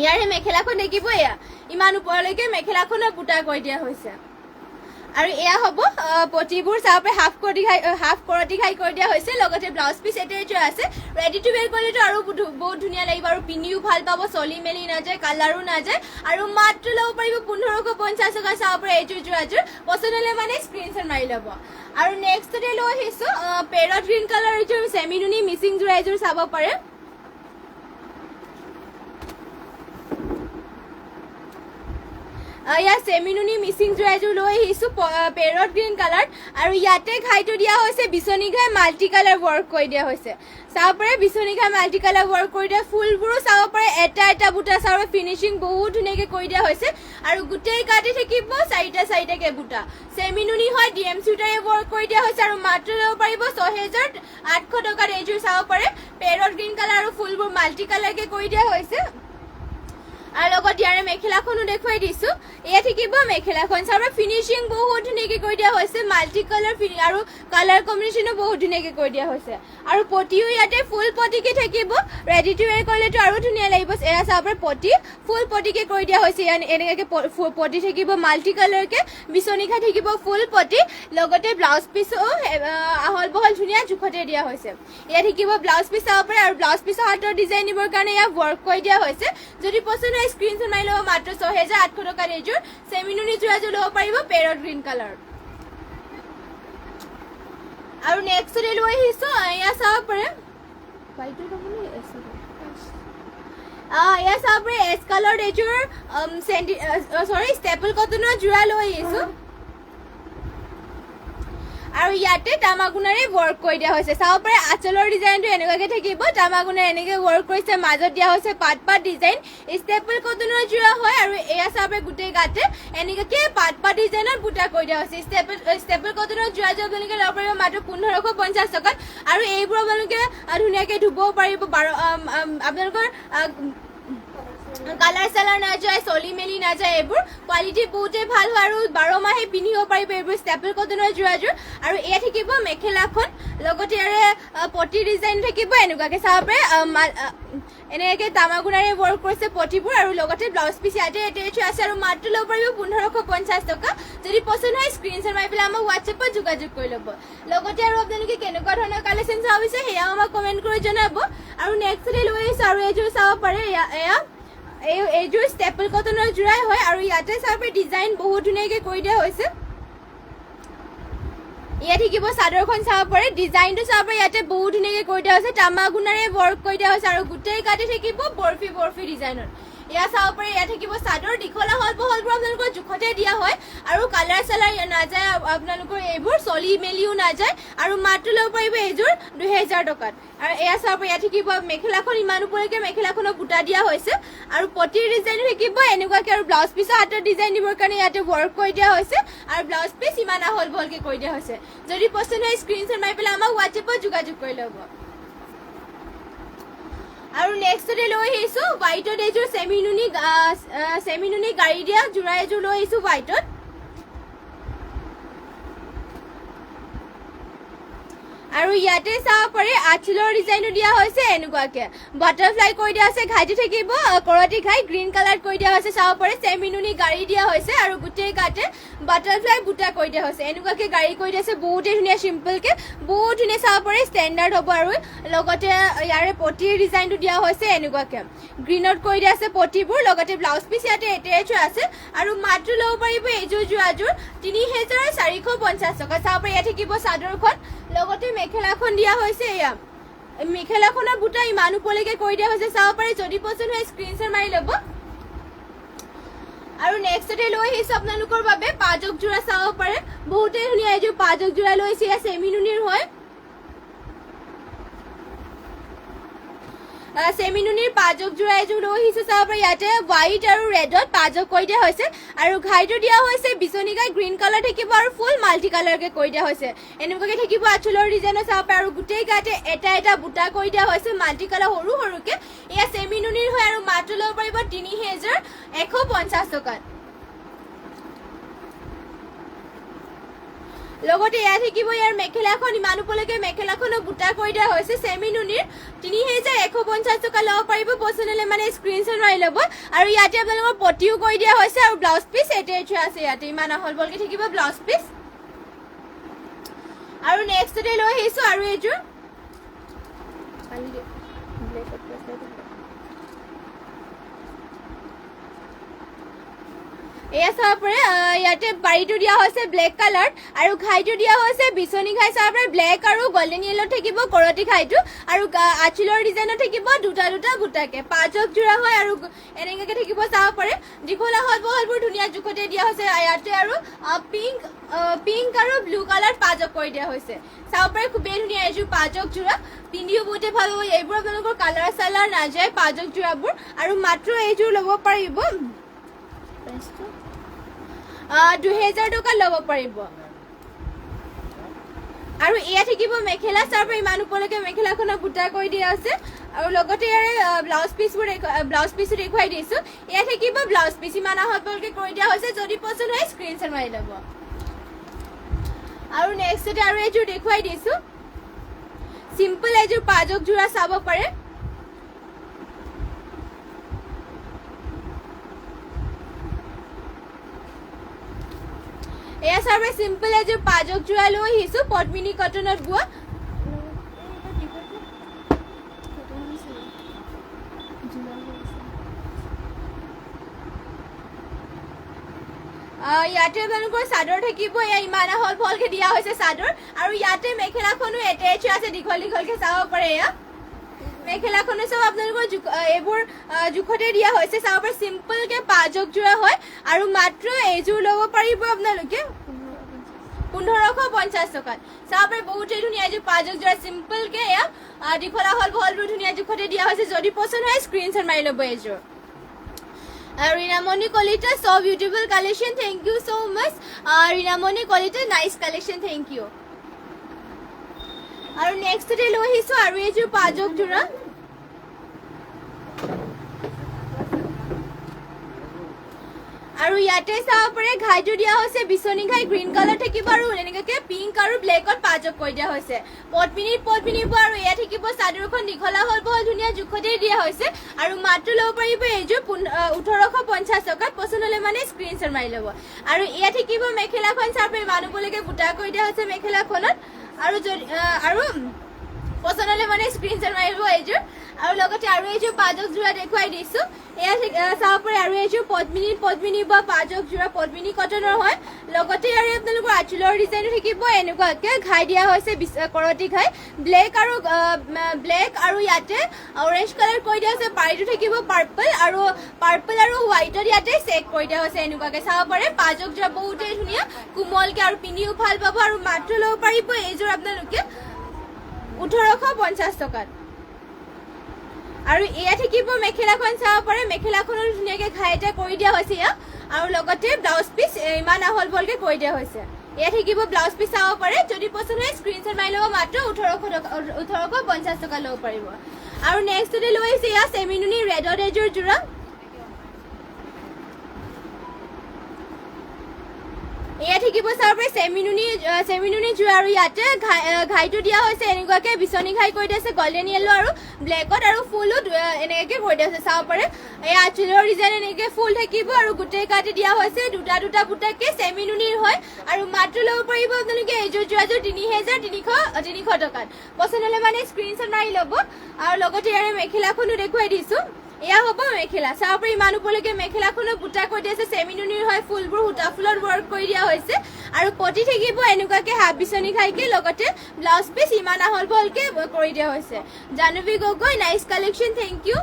ইয়াৰে মেখেলাখন দেখিব এয়া ইমান ওপৰলৈকে মেখেলাখনৰ বুটা কৰি দিয়া হৈছে আৰু এয়া হ'ব পটিবোৰ চাব পাৰে হাফ কৰতি ঘাই কৰি দিয়া হৈছে লগতে ব্লাউজ পিচ এটা আছে ৰেডি টু ৱেৰ কৰিলেতো আৰু বহুত ধুনীয়া লাগিব আৰু পিন্ধিও ভাল পাব চলি মেলি নাযায় কালাৰো নাযায় আৰু মাত্ৰ ল'ব পাৰিব 1550 টকা চাব পাৰে এইযোৰ যোৰাযোৰ পচন্দ হ'লে মানে স্ক্ৰীনশ্বট মাৰি ল'ব আৰু নেক্সটতে লৈ আহিছো পেৰট গ্ৰীণ কালাৰ এইযোৰ চেমিনুনি মিচিং যোৰা এইযোৰ চাব পাৰে ইয়া চেমিনুনি মিচিং যোৰা এযোৰ লৈ আহিছো পেৰট গ্ৰীণ কালাৰ আৰু ইয়াতে ঘাইটো দিয়া হৈছে বিচনী ঘাই মাল্টি কালাৰ ৱৰ্ক কৰি দিয়া হৈছে চাব পাৰে বিচনী ঘাই মাল্টি কালাৰ ৱৰ্ক কৰি দিয়া ফুলবোৰো চাব পাৰে এটা এটা বুটা চাব ফিনিচিং বহুত ধুনীয়াকৈ কৰি দিয়া হৈছে আৰু গোটেই কাটি থাকিব চাৰিটাকে বুটা চেমিনুনি হয় ডিএম চুটাৰে ৱৰ্ক কৰি দিয়া হৈছে আৰু মাত্ৰ ল'ব পাৰিব 6800 টকাত এইযোৰ চাব পাৰে পেৰট গ্ৰীণ কালাৰ আৰু ফুলবোৰ মাল্টি কালাৰকে কৰি দিয়া হৈছে আৰু লগত ইয়াৰে মেখেলাখনো দেখুৱাই দিছো এয়া থাকিব মেখেলাখন চাব ফিনিচিং বহুত ধুনীয়াকৈ কৰি দিয়া হৈছে মাল্টি কালাৰ আৰু কালাৰ কম্বিনেশ্যনো বহুত ধুনীয়াকৈ কৰি দিয়া হৈছে আৰু পটিও ইয়াতে ফুল পটিকে থাকিব ৰেডি টু ৱেৰ কৰিলেতো আৰু ধুনীয়া লাগিব এয়া চাব পটি ফুল পটিকে কৰি দিয়া হৈছে এনেকৈ পটি থাকিব মাল্টি কালাৰকে বিচনী ঘাই থাকিব ফুল পটি লগতে ব্লাউজ পিচো আহল বহল ধুনীয়া জোখতে দিয়া হৈছে এয়া থাকিব ব্লাউজ পিচ চাব পাৰে আৰু ব্লাউজ পিচৰ হাতৰ ডিজাইন দিবৰ কাৰণে এয়া ৱৰ্ক কৰি দিয়া হৈছে যদি পচন্দ হয় স্ক্ৰীনশ্বট মাৰি ল'ব মাত্ৰ 6800 টকাৰ এইযোৰ চেমিনুনি যোৰাযোৰ ল'ব পাৰিব পেৰট গ্ৰীণ কালাৰ আৰু নেক্সটে লৈ আহিছো এয়া চাব পাৰে এয়া চাব পাৰে এছ কালাৰ এইযোৰ ষ্টেপল কটনৰ যোৰা লৈ আহিছো আৰু ইয়াতে তামাগুনাৰে ৱৰ্ক কৰি দিয়া হৈছে চাব পাৰে আঁচলৰ ডিজাইনটো এনেকুৱাকে থাকিব তামাগুনাৰে এনেকৈ ৱৰ্ক কৰিছে মাজত দিয়া হৈছে পাত ডিজাইন ষ্টেপল কটনৰ যোৰা হয় আৰু এয়া চাব পাৰে গোটেই গাতে এনেকুৱাকে পাত ডিজাইনত বুটা কৰি দিয়া হৈছে ষ্টেপল কটনৰ যোৰা আপোনালোকে ল'ব পাৰিব মাত্ৰ 1550 টকাত আৰু এইবোৰ আপোনালোকে ধুনীয়াকৈ ধুবও পাৰিব আপোনালোকৰ কালাৰ চালাৰ নাযায় চলি মেলি নাযায় এইবোৰ কোৱালিটি বহুতেই ভাল হয় আৰু 12 মাহে পিন্ধিব পাৰিব এইবোৰ ষ্টেপল কটনৰ যোৰাযোৰ আৰু এয়া থাকিব মেখেলাখন লগতে ইয়াৰে পটি ডিজাইন থাকিব এনেকুৱাকে চাব পাৰে এনেকৈ তামাগুনাৰে ৱৰ্ক কৰিছে পটিবোৰ আৰু লগতে ব্লাউজ পিচ ইয়াতে এটেচ আছে আৰু মাত্ৰ ল'ব পাৰিব 1550 টকা যদি পচন্দ হয় স্ক্ৰীনশ্বট মাৰি পেলাই আমাক হোৱাটছএপত যোগাযোগ কৰি ল'ব লগতে আৰু আপোনালোকে কেনেকুৱা ধৰণৰ কালেকশ্যন চাব বিচাৰে সেয়াও আমাক কমেণ্ট কৰি জনাব আৰু নেক্সটে লৈ আহিছোঁ আৰু এইযোৰ চাব পাৰে এয়া এইযোৰ ষ্টেপল কটনৰ যোৰাই হয় আৰু ইয়াতে চাব পাৰে ডিজাইন বহুত ধুনীয়াকৈ কৰি দিয়া হৈছে ইয়াত থাকিব চাদৰখন চাব পাৰে ডিজাইনটো চাব পাৰে ইয়াতে বহুত ধুনীয়াকৈ কৰি দিয়া হৈছে তামাগুনাৰে ৱৰ্ক কৰি দিয়া হৈছে আৰু গোটেই কাটি থাকিব বৰফি ডিজাইনত এয়া চাব পাৰে ইয়াত থাকিব চাদৰ দীঘলা হলবোৰ আপোনালোকৰ জোখতে দিয়া হয় আৰু কালাৰ চালাৰ নাযায় আপোনালোকৰ এইবোৰ চলি মেলিও নাযায় আৰু মাত্ৰ ল'ব পাৰিব এইযোৰ 2000 টকাত আৰু এয়া চাব পাৰে ইয়াত থাকিব মেখেলাখন ইমান ওপৰলৈকে মেখেলাখনৰ বুটা দিয়া হৈছে আৰু পটিৰ ডিজাইন থাকিব এনেকুৱাকৈ আৰু ব্লাউজ পিচৰ হাতৰ ডিজাইন দিবৰ কাৰণে ইয়াতে ৱৰ্ক কৰি দিয়া হৈছে আৰু ব্লাউজ পিচ ইমান আহল বহলকৈ কৰি দিয়া হৈছে যদি পচন্দ হয় স্ক্ৰীনশ্বট মাৰি পেলাই আমাক হোৱাটছএপত যোগাযোগ কৰি ল'ব আৰু নেক্সটে লৈ আহিছো হোৱাইটত এইযোৰ চেমিনুনি গাড়ী দিয়া যোৰা এযোৰ লৈ আহিছো হোৱাইটত আৰু ইয়াতে চাব পাৰে আঁচলৰ ডিজাইনো দিয়া হৈছে এনেকুৱাকে বাটাৰফ্লাই কৰি দিয়া আছে ঘাইটো থাকিব কৰতি ঘাই গ্ৰীণ কালাৰ কৰি দিয়া হৈছে চাব পাৰে চেমিনুনি গাড়ী দিয়া হৈছে আৰু গোটেই গাতে বাটাৰফ্লাই বুটা কৰি দিয়া হৈছে এনেকুৱাকে গাড়ী কৰি দিয়া আছে বহুতেই ধুনীয়া চিম্পলকে বহুত ধুনীয়া চাব পাৰে ষ্টেণ্ডাৰ্ড হ'ব আৰু লগতে ইয়াৰে পটিৰ ডিজাইনটো দিয়া হৈছে এনেকুৱাকে গ্ৰীণত কৰি দিয়া আছে পটিবোৰ লগতে ব্লাউজ পিচ ইয়াতে এটেচ আছে আৰু মাত্ৰ ল'ব পাৰিব এইযোৰ যোৰাযোৰ 3450 টকা চাব পাৰে ইয়াত থাকিব চাদৰখন লগতে মেখেলাখন দিয়া হৈছে এয়া মেখেলাখনৰ বুটা ইমান ওপৰলৈকে কৰি দিয়া হৈছে চাব পাৰে যদি পচন্দ হয় স্ক্ৰীনশ্বট মাৰি ল'ব আৰু নেক্সটে লৈ আহিছো আপোনালোকৰ বাবে পাজক যোৰা চাব পাৰে বহুতেই ধুনীয়া এইযোৰ পাজক যোৰা লৈছে এয়া চেমিনুনিৰ হয় চেমিনুনিৰ পাজক জোৰা এযোৰ লৈ আহিছোঁ চাব পাৰি ইয়াতে হোৱাইট আৰু ৰেডত পাজক কৰি দিয়া হৈছে আৰু ঘাইটো দিয়া হৈছে বিচনী ঘাই গ্ৰীণ কালাৰ থাকিব আৰু ফুল মাল্টি কালাৰকে কৰি দিয়া হৈছে এনেকুৱাকে থাকিব আঁচলৰ ডিজাইনত চাব পাৰি আৰু গোটেই গাতে এটা এটা বুটা কৰি দিয়া হৈছে মাল্টি কালাৰ সৰু সৰুকে এয়া চেমিনুনিৰ হয় আৰু মাত্ৰ ল'ব পাৰিব 3150 টকাত লগতে এয়া থাকিব ইয়াৰ মেখেলাখন ইমান উপলৈকে মেখেলাখনো বুটা কৰি দিয়া হৈছে চেমিনুনিৰ 3150 টকা ল'ব পাৰিব পছন্দ মানে স্ক্ৰীনশ্বট মাৰি ল'ব আৰু ইয়াতে আপোনালোকৰ পটিও কৰি দিয়া হৈছে আৰু ব্লাউজ পিচ এটা আছে ইয়াতে ইমান আহল বলকে থাকিব ব্লাউজ পিচ আৰু নেক্সটতে লৈ আহিছোঁ আৰু এযোৰ এয়া চাব পাৰে ইয়াতে বাৰীটো দিয়া হৈছে ব্লেক কালাৰ আৰু ঘাইটো দিয়া হৈছে বিচনী ঘাই চাব পাৰে ব্লেক আৰু গোল্ডেন য়েলো থাকিব কৰতি ঘাইটো আৰু আঁচলৰ ডিজাইনত থাকিব দুটা দুটা বুটাকে পাঁচক জোৰা হয় আৰু এনেকৈ থাকিব চাব পাৰে দীঘলা হল বহলবোৰ ধুনীয়া জোখতে দিয়া হৈছে ইয়াতে আৰু পিংক আৰু ব্লু কালাৰ পাঁচক কৰি দিয়া হৈছে চাব পাৰে খুবেই ধুনীয়া এযোৰ পাঁচক জোৰা পিন্ধিও বহুতে ভাল হ'ব এইবোৰ আপোনালোকৰ কালাৰ চালাৰ নাযায় পাঁচক জোৰাবোৰ আৰু মাত্ৰ এইযোৰ ল'ব পাৰিব 2000 টকা ল'ব পাৰিব আৰু এয়া থাকিব মেখেলা চাব ইমান উপলৈকে মেখেলাখনৰ বুটা কৰি দিয়া আছে আৰু লগতে ইয়াৰে ব্লাউজ পিচো দেখুৱাই দিছোঁ এয়া থাকিব ব্লাউজ পিচ ইমান আহলকে কৰি দিয়া হৈছে যদি পছন্দ হয় স্ক্ৰীনশ্বট মাৰি ল'ব আৰু নেক্সটতে আৰু এযোৰ দেখুৱাই দিছোঁ চিম্পল এযোৰ পাঁচক জোৰা চাব পাৰে এয়া চাব চিম্পল এযোৰ পাঁচক জোৰা লৈ আহিছোঁ পদ্মিনী কটনত বোৱা ইয়াতে আপোনালোকৰ চাদৰ থাকিব এয়া ইমান আহল বহলকে দিয়া হৈছে চাদৰ আৰু ইয়াতে মেখেলাখনো এটেচ আছে দীঘল দীঘলকে চাব পাৰে এয়া মেখেলাখনো চব আপোনালোকৰ এইবোৰ জোখতে দিয়া হৈছে চাব পাৰে চিম্পলকে পাঁচক জোৰা হয় আৰু মাত্ৰ এইযোৰ ল'ব পাৰিব আপোনালোকে 1550 টকাত চাব পাৰে বহুতেই ধুনীয়া এযোৰ পাঁচক জোৰা চিম্পলকে এয়া দীঘলা হল বহলবোৰ ধুনীয়া জোখতে দিয়া হৈছে যদি পছন্দ হয় স্ক্ৰীনশ্বট মাৰি ল'ব এইযোৰ আৰু ৰীনামণি Kalita so beautiful collection thank you so much ৰীনামণি Kalita nice collection thank you আৰু নেক্সটতে লৈ আহিছোঁ আৰু এইযোৰ পাঁচক জোৰা আৰু ইয়াতে চাব পাৰে ঘাইটো দিয়া হৈছে বিচনী ঘাই গ্ৰীণ কালাৰ থাকিব আৰু এনেকৈ পিংক আৰু ব্লেকত পাঁচক কৰি দিয়া হৈছে পদ্মিনীৰ আৰু এয়া থাকিব চাদৰখন দীঘলা হল বহল ধুনীয়া জোখতেই দিয়া হৈছে আৰু মাত্ৰ ল'ব পাৰিব এইযোৰ 1850 টকাত পছন্দ হ'লে মানে স্ক্ৰীনশ্বট মাৰি ল'ব আৰু এয়া থাকিব মেখেলাখন চাব পাৰে মানুহলৈকে বুটা কৰি দিয়া হৈছে মেখেলাখনত আৰু পছন্দ হ'লে মানে স্ক্ৰীনশ্বট মাৰিব এইযোৰ আৰু লগতে আৰু এইযোৰ পাঁচক জোৰা দেখুৱাই দিছোঁ এয়া চাব পাৰে আৰু এইযোৰ পদ্মিনী বা পাঁচক জোৰা পদ্মিনী কটনৰ হয় লগতে আৰু আপোনালোকৰ আঁচলৰ ডিজাইনো থাকিব এনেকুৱাকৈ ঘাই দিয়া হৈছে কৰতি ঘাই ব্লেক আৰু ইয়াতে অৰেঞ্জ কালাৰ কৰি দিয়া হৈছে বাৰীটো থাকিব পাৰ্পল আৰু হোৱাইটত ইয়াতে চেক কৰি দিয়া হৈছে এনেকুৱাকৈ চাব পাৰে পাঁচক জোৰা বহুতেই ধুনীয়া কোমলকৈ আৰু পিন্ধিও ভাল পাব আৰু মাত্ৰ ল'ব পাৰিব এইযোৰ আপোনালোকে 1850 টকাত আৰু এয়া থাকিব মেখেলাখন চাব পাৰে মেখেলাখনো ধুনীয়াকৈ ঘাই এটা কৰি দিয়া হৈছে ইয়াত আৰু লগতে ব্লাউজ পিচ ইমান আহল বহলকৈ কৰি দিয়া হৈছে এয়া থাকিব ব্লাউজ পিচ চাব পাৰে যদি পছন্দ হয় স্ক্ৰীনশ্বট মাৰি ল'ব মাত্ৰ 1850 টকা ল'ব পাৰিব আৰু নেক্সটতে লৈ আহিছে এয়া চেমিনুনি ৰেডত এযোৰ জোৰা এয়া থাকিব চাব পাৰে চেমিনুনি জোৰা আৰু ইয়াতে ঘাইটো দিয়া হৈছে এনেকুৱাকৈ বিচনী ঘাই কৰি দিয়া আছে গোল্ডেন য়েলো আৰু ব্লেকত আৰু ফুলো এনেকৈ কৰি দিয়া হৈছে চাব পাৰে এয়া আঁচলৰ ডিজাইন এনেকৈ ফুল থাকিব আৰু গোটেই গাতে দিয়া হৈছে দুটা দুটা বুটাকে চেমিনুনিৰ হয় আৰু মাত্ৰ ল'ব পাৰিব আপোনালোকে এইযোৰ জোৰাযোৰ 3300 টকাত পছন্দ হ'লে মানে স্ক্ৰীনশ্বট মাৰি ল'ব আৰু লগতে ইয়াৰে মেখেলাখনো দেখুৱাই দিছোঁ এয়া হ'ব মেখেলা চাব পাৰি ইমান উপলৈকে মেখেলাখনো বুটা কৰি দিয়া আছে চেমিনুনিৰ হয় ফুলবোৰ সূতা ফুলত ৱৰ্ক কৰি দিয়া হৈছে আৰু পটি থাকিব এনেকুৱাকৈ হাফ বিচনী ঘাইকে লগতে ব্লাউজ পিচ ইমান আহল বহলকৈ কৰি দিয়া হৈছে Jahnavi Gogoi nice collection thank you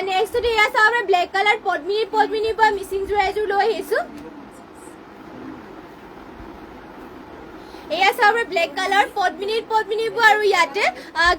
নেক্সটতে এয়া চাব পাৰে ব্লেক কালাৰ পদ্মিনীৰ পৰা মিচিং জোৰা এযোৰ লৈ আহিছোঁ এয়া চাব ব্লেক কালাৰ পদ্মিনীব আৰু ইয়াতে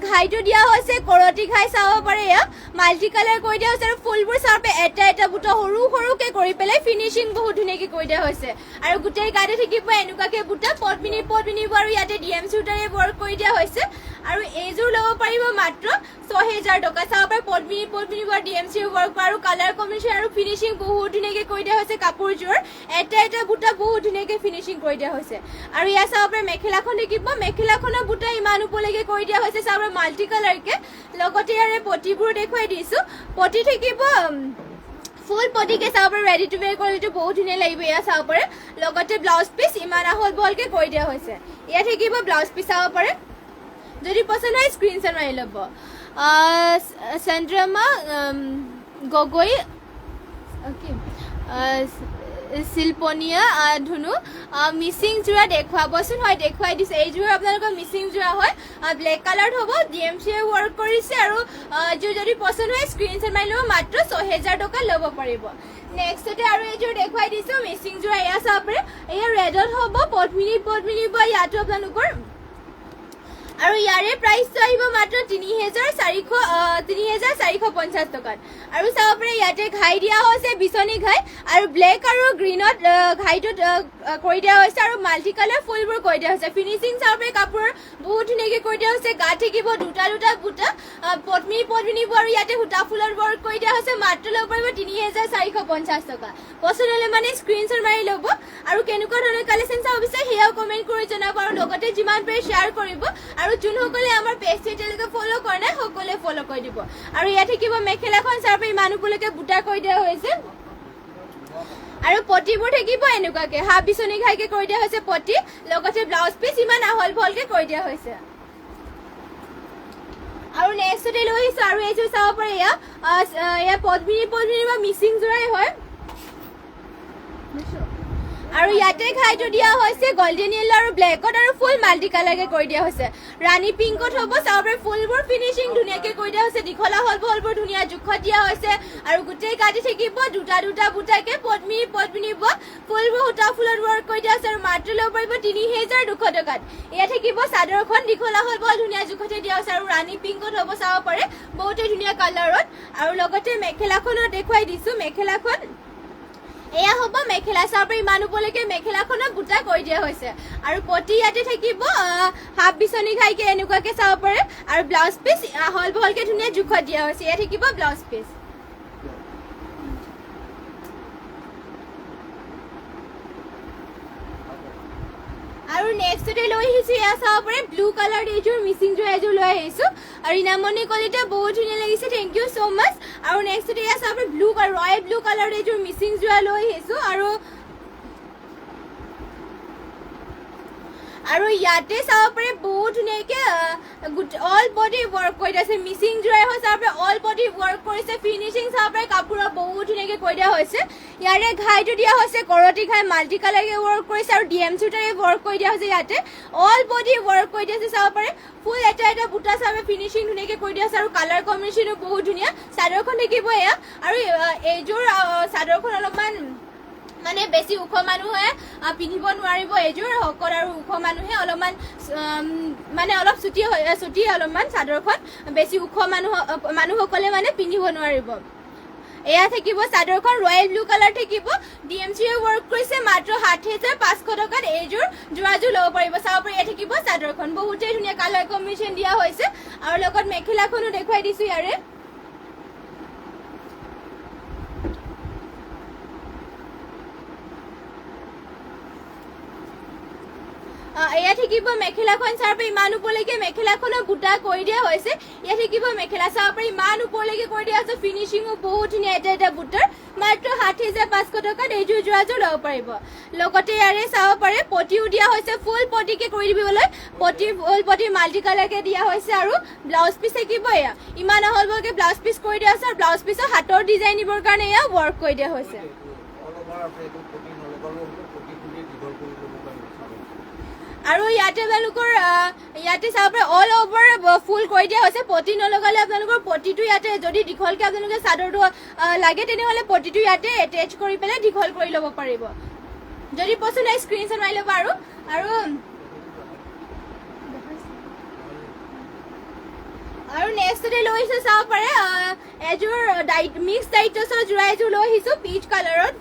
ঘাইটো দিয়া হৈছে কৰতি ঘাই চাব পাৰে এয়া মাল্টি কালাৰ কৰি দিয়া হৈছে আৰু ফুলবোৰ চাব এটা বুটা সৰু সৰুকে কৰি পেলাই ফিনিশিং বহুত ধুনীয়াকে কৰি দিয়া হৈছে আৰু গোটেই গাতে থাকিব এনেকুৱাকে বুটা পদ্মিনীব আৰু ইয়াতে ডিএম চুটাৰে ৱৰ্ক কৰি দিয়া হৈছে আৰু এইযোৰ ল'ব পাৰিব মাত্ৰ ৬০০০ টকা চাব পাৰে পদ্মিনীব ডিএম চি ৱৰ্ক আৰু কালাৰ কম্বিনেশ্যন আৰু ফিনিশিং বহুত ধুনীয়াকে কৰি দিয়া হৈছে কাপোৰযোৰ এটা বুটা বহুত ধুনীয়াকে ফিনিশিং কৰি দিয়া হৈছে আৰু ইয়াত চাব পাৰে মেখেলাখন দেখিব মেখেলাখনৰ বুটা ইমান ওপৰলৈকে কৰি দিয়া হৈছে চাব মাল্টি কালাৰকে লগতে ইয়াৰে পটিবোৰ দেখুৱাই দিছো পটি থাকিব ফুল পটিকে চাব পাৰে ৰেডি টু ৱেৰ কোৱালিটি বহুত ধুনীয়া লাগিব এয়া চাব পাৰে লগতে ব্লাউজ পিচ ইমান আহল বহলকে কৰি দিয়া হৈছে ইয়াত থাকিব ব্লাউজ পিচ চাব পাৰে যদি পছন্দ হয় স্ক্ৰীনশ্বট মাৰি ল'ব চন্দ্ৰমা গগৈ অ'কে শিল্পনীয়া ধুনু মিচিং যোৰা দেখুৱাবচোন হয় দেখুৱাই দিছে এইযোৰ আপোনালোকৰ মিচিং যোৰা হয় ব্লেক কালাৰত হ'ব ডিএমচিয়ে ৱৰ্ক কৰিছে আৰু যদি পছন্দ হয় স্ক্ৰীনশ্বট মাৰি ল'ব মাত্ৰ ৬০০০ টকা ল'ব পাৰিব নেক্সটতে আৰু এইযোৰ দেখুৱাই দিছোঁ মিচিং যোৰা এয়া চাব পাৰে এয়া ৰেডত হ'ব পদ্মিনীব ইয়াতো আপোনালোকৰ আৰু ইয়াৰে প্ৰাইচটো আহিব মাত্ৰ ৩,৪৫০ টকাত আৰু চাব পাৰে ইয়াতে ঘাই দিয়া হৈছে বিচনী ঘাই আৰু ব্লেক আৰু গ্ৰীণত ঘাইটোত কৰি দিয়া হৈছে আৰু মাল্টি কালাৰ ফুলবোৰ কৰি দিয়া হৈছে ফিনিচিং চাব পাৰে কাপোৰৰ বহুত ধুনীয়াকৈ কৰি দিয়া হৈছে গাত থাকিব দুটা বুটা পদ্মিনীব আৰু ইয়াতে সূতা ফুলৰ ৱৰ্ক কৰি দিয়া হৈছে মাত্ৰ ল'ব পাৰিব ৩,৪৫০ টকা পচন্দ হ'লে মানে স্ক্ৰীনশ্বট মাৰি ল'ব আৰু কেনেকুৱা ধৰণৰ কালেকশ্যন চাব বিচাৰে সেয়াও কমেণ্ট কৰি জনাব আৰু লগতে যিমান পাৰে শ্বেয়াৰ কৰিব আৰু যোনসকলে আমাৰ পেজটো এতিয়ালৈকে ফ'ল' কৰা নাই সকলোৱে ফ'ল' কৰি দিব আৰু ইয়াত থাকিব মেখেলাখন চাব ইমান ওপৰলৈকে বুটা কৰি দিয়া হৈছে আৰু পটিবোৰ থাকিব এনেকুৱাকে হাফ বিচনী ঘাইকে কৰি দিয়া হৈছে পটি লগতে ব্লাউজ পিচ ইমান আহল বহলকে কৰি দিয়া হৈছে আৰু নেক্সটতে লৈ আহিছোঁ আৰু এইযোৰ চাব পাৰে এয়া পদ্মিনী বা মিচিং যোৰাই হয় আৰু ইয়াতে ঘাইটো দিয়া হৈছে গোল্ডেন য়েলো আৰু ব্লেকত আৰু ফুল মাল্টি কালাৰকে কৰি দিয়া হৈছে ৰাণী পিংকত হ'ব চাব পাৰে ফুলবোৰ ফিনিচিং ধুনীয়াকে কৰি দিয়া হৈছে দীঘলা হলবোৰ ধুনীয়া জোখত দিয়া হৈছে আৰু গোটেই গাতে থাকিব দুটা বুটাকে পদ্মিনী ফুলবোৰ সূতা ফুলত ৱৰ্ক কৰি দিয়া হৈছে আৰু মাত্ৰ ল'ব পাৰিব ৩,২০০ টকাত ইয়াত থাকিব চাদৰখন দীঘলা হল ধুনীয়া জোখতে দিয়া হৈছে আৰু ৰাণী পিংকত হ'ব চাব পাৰে বহুতেই ধুনীয়া কালাৰত আৰু লগতে মেখেলাখনত দেখুৱাই দিছোঁ মেখেলাখন এয়া হ'ব মেখেলা চাব পাৰে ইমান ওপৰলৈকে মেখেলাখনত বুটা কৰি দিয়া হৈছে আৰু পটি ইয়াতে থাকিব হাফ বিচনী ঘাইকে এনেকুৱাকে চাব পাৰে আৰু ব্লাউজ পিচ হল বহলকে ধুনীয়া জোখত দিয়া হৈছে ইয়াত থাকিব ব্লাউজ পিচ আৰু নেক্সটতে লৈ আহিছোঁ এয়া চাব পাৰে ব্লু কালাৰ এইযোৰ মিচিং যোৰ এযোৰ লৈ আহিছোঁ আৰু ইনামণি কলিতা বহুত ধুনীয়া লাগিছে থেংক ইউ ছ' মাছ আৰু নেক্সটতে এয়া চাব পাৰে ৰয়েল ব্লু কালাৰ এইযোৰ মিচিং যোৰা লৈ আহিছোঁ আৰু ইয়াতে চাব পাৰে বহুত ধুনীয়াকে অল বডি ৱৰ্ক কৰি দিয়া হৈছে মিচিং যোৰাই হয় চাব পাৰে অল বডি ৱৰ্ক কৰিছে ফিনিচিং চাব পাৰে কাপোৰৰ বহুত ধুনীয়াকে কৰি দিয়া হৈছে ইয়াৰে ঘাইটো দিয়া হৈছে কৰতি ঘাই মাল্টি কালাৰকে ৱৰ্ক কৰিছে আৰু ডিএম চুটাৰে ৱৰ্ক কৰি দিয়া হৈছে ইয়াতে অল বডি ৱৰ্ক কৰি দিয়া হৈছে চাব পাৰে ফুল এটা বুটা চাব ফিনিচিং ধুনীয়াকে কৰি দিয়া হৈছে আৰু কালাৰ কম্বিনেশ্যনো বহুত ধুনীয়া চাদৰখন থাকিব এয়া আৰু এইযোৰ চাদৰখন অলপমান মানে বেছি ওখ মানুহে পিন্ধিব নোৱাৰিব এইযোৰ হকত আৰু ওখ মানুহে অলপমান মানে অলপ চুটি অলপমান চাদৰখন বেছি ওখ মানুহসকলে মানে পিন্ধিব নোৱাৰিব এয়া থাকিব চাদৰখন ৰয়েল ব্লু কালাৰ থাকিব ডিএমচিয়ে ৱৰ্ক কৰিছে মাত্ৰ ৭,৫০০ টকাত এইযোৰ যোৰাযোৰ ল'ব পাৰিব চাব পাৰে এয়া থাকিব চাদৰখন বহুতেই ধুনীয়া কালাৰ কম্বিনেশ্যন দিয়া হৈছে আৰু লগত মেখেলাখনো দেখুৱাই দিছোঁ ইয়াৰে এয়া থাকিব মেখেলাখন চাব পাৰে ইমান ওপৰলৈকে মেখেলাখনৰ বুটা কৰি দিয়া হৈছে এয়া থাকিব মেখেলা চাব পাৰে ইমান ওপৰলৈকে কৰি দিয়া হৈছে ফিনিচিঙো বহুত ধুনীয়া এটা বুটাৰ মাত্ৰ ৭,৫০০ টকাত এইযোৰ যোৰাযোৰ ল'ব পাৰিব লগতে ইয়াৰে চাব পাৰে পটিও দিয়া হৈছে ফুল পটিকে কৰি দিবলৈ ফুল পটি মাল্টি কালাৰকে দিয়া হৈছে আৰু ব্লাউজ পিচ থাকিব এয়া ইমান আহল বহলকে ব্লাউজ পিচ কৰি দিয়া হৈছে আৰু ব্লাউজ পিচৰ হাতৰ ডিজাইন দিবৰ কাৰণে এয়া ৱৰ্ক কৰি দিয়া হৈছে আৰু ইয়াতে আপোনালোকৰ ইয়াতে চাব পাৰে অল অভাৰ ফুল কৰি দিয়া হৈছে পটি নলগালে আপোনালোকৰ পটিটো ইয়াতে যদি দীঘলকৈ আপোনালোকে চাদৰটো লাগে তেনেহ'লে পটিটো ইয়াতে এটেচ কৰি পেলাই দীঘল কৰি ল'ব পাৰিব যদি পচন্দ হয় স্ক্ৰীনশ্বট মাৰি ল'ব আৰু আৰু নেক্সটতে লৈ আহিছোঁ চাব পাৰে এযোৰ মিক্স ডাইটছৰ যোৰা এযোৰ লৈ আহিছোঁ পিচ কালাৰত